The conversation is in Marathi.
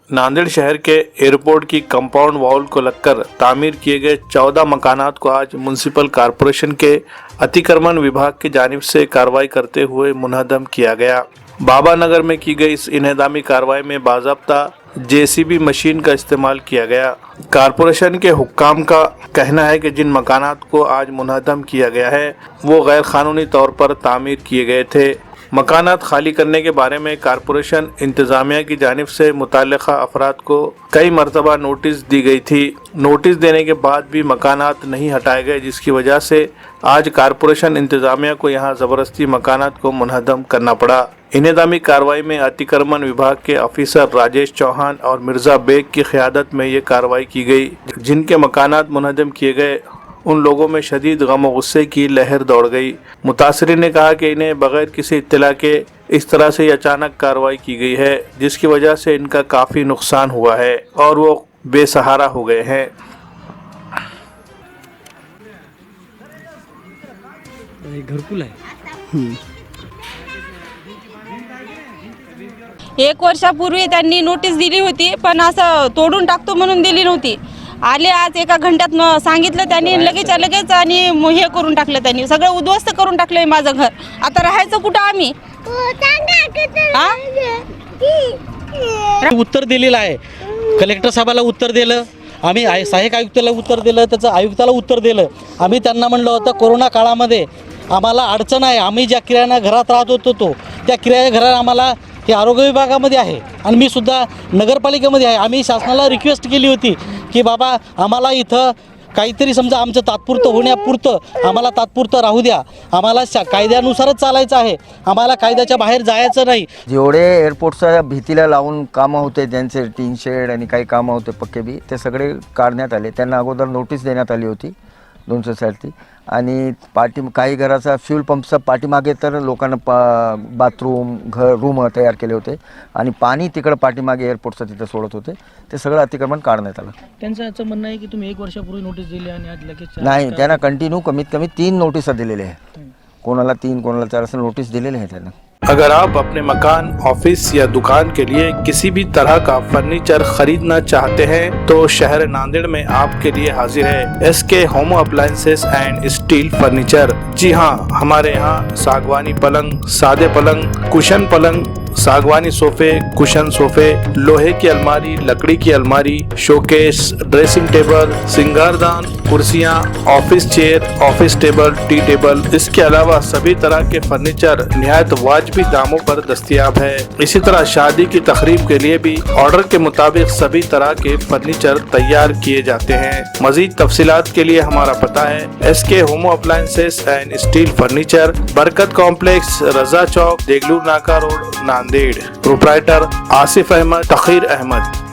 नांदेड़ शहर के एयरपोर्ट की कंपाउंड वॉल को लगकर तामीर किए गए 14 मकानात को आज म्युनिसिपल कॉरपोरेशन के अतिक्रमण विभाग की जानिब से कार्रवाई करते हुए मुनहदम किया गया। बाबा नगर में की गई इस इन्हदामी कार्रवाई में बाज़ाब्ता जेसीबी मशीन का इस्तेमाल किया गया। कॉरपोरेशन के हुक्काम का कहना है कि जिन मकानात को आज मुनहदम किया गया है वो गैर कानूनी तौर पर तामीर किए गए थे। मकानात खाली करने के बारे में कॉरपोरेशन इंतज़ामिया की जानिब से मुताल्लिक़ा अफराद को कई मरतबा नोटिस दी गई थी। नोटिस देने के बाद भी मकानात नहीं हटाए गए, जिसकी वजह से आज कॉरपोरेशन इंतज़ामिया को यहां ज़बरदस्ती मकानात को मुनहदम करना पड़ा। इन्हदामी कार्रवाई में अतिक्रमण विभाग के ऑफिसर राजेश चौहान और मिर्ज़ा बेग की क़यादत में ये कार्रवाई की गई। जिनके मकानात मुनहदम किए गए उन लोगों में शदीद गम और गुस्से की लहर दौड़ गई। मुतासरीन ने कहा कि इन्हें बगैर किसी इत्तला के इस तरह से अचानक कार्रवाई की गई है, जिसकी वजह से इनका काफ़ी नुकसान हुआ है और वो बेसहारा हो गए हैं। घरकुल आहे। 1 वर्षापूर्वी त्यांनी नोटीस दिली होती, पण असं तोडून टाकतो म्हणून दिली नव्हती। आले आज 1 घंट्यात सांगितलं त्यांनी, लगेच आणि हे करून टाकलं, त्यांनी सगळं उद्ध्वस्त करून टाकलंय माझं घर। आता राहायचं कुठं आम्ही? उत्तर दिलेलं आहे, कलेक्टर साहेबाला उत्तर दिलं, आम्ही सहाय्यक आयुक्ताला उत्तर दिलं, त्याचं आयुक्ताला उत्तर दिलं। आम्ही त्यांना म्हणलं होतं कोरोना काळामध्ये आम्हाला अडचण आहे, आम्ही ज्या किरायानं घरात राहत होतो त्या किराया घरात आम्हाला हे आरोग्य विभागामध्ये आहे आणि मी सुद्धा नगरपालिकेमध्ये आहे। आम्ही शासनाला रिक्वेस्ट केली होती की बाबा आम्हाला इथं काहीतरी समजा आमचं तात्पुरतं होण्यापुरतं आम्हाला तात्पुरतं राहू द्या, आम्हाला कायद्यानुसारच चालायचं आहे, आम्हाला कायद्याच्या बाहेर जायचं नाही। जेवढे एअरपोर्टच्या भीतीला लावून कामं होते, ज्यांचे टीन शेड आणि काही कामं होते पक्के बी, ते सगळे काढण्यात आले। त्यांना अगोदर नोटीस देण्यात आली होती 260 आणि काही घराचा फ्यूल पंपचा पाठीमागे तर लोकांना बाथरूम रूम तयार केले होते आणि पाणी तिकडं पाठीमागे एअरपोर्टचं तिथं सोडत होते, ते सगळं अतिक्रमण काढण्यात आलं। त्यांचं असं म्हणणं आहे की तुम्ही 1 वर्षापूर्वी नोटीस दिली आणि आज लगेच नाही, त्यांना कंटिन्यू कमीत कमी 3 नोटिसा दिलेल्या आहेत, कोणाला 3 कोणाला 4 असं नोटीस दिलेले आहेत त्यांना। अगर आप अपने मकान, ऑफिस या दुकान के लिए किसी भी तरह का फर्नीचर खरीदना चाहते हैं तो शहर नांदेड़ में आपके लिए हाजिर है SK home appliances and steel furniture. जी हाँ, हमारे यहाँ सागवानी पलंग, सादे पलंग, कुशन पलंग, सागवानी सोफे, कुशन सोफे, लोहे की अलमारी, लकड़ी की अलमारी, शोकेस, ड्रेसिंग टेबल, सिंगारदान, कुर्सियाँ, office chair, office table, tea table, इसके अलावा सभी तरह के फर्नीचर निहायत वाजिबी दामों पर दस्तयाब है। इसी तरह शादी की तकरीब के लिए भी ऑर्डर के मुताबिक सभी तरह के फर्नीचर तैयार किए जाते हैं। मजीद तफसीलात के लिए हमारा पता है SK home appliances and steel furniture, बरकत कॉम्प्लेक्स, रजा चौक, देगलूर नाका रोड, नांदेड़। प्रोप्राइटर आसिफ अहमद, तखीर अहमद।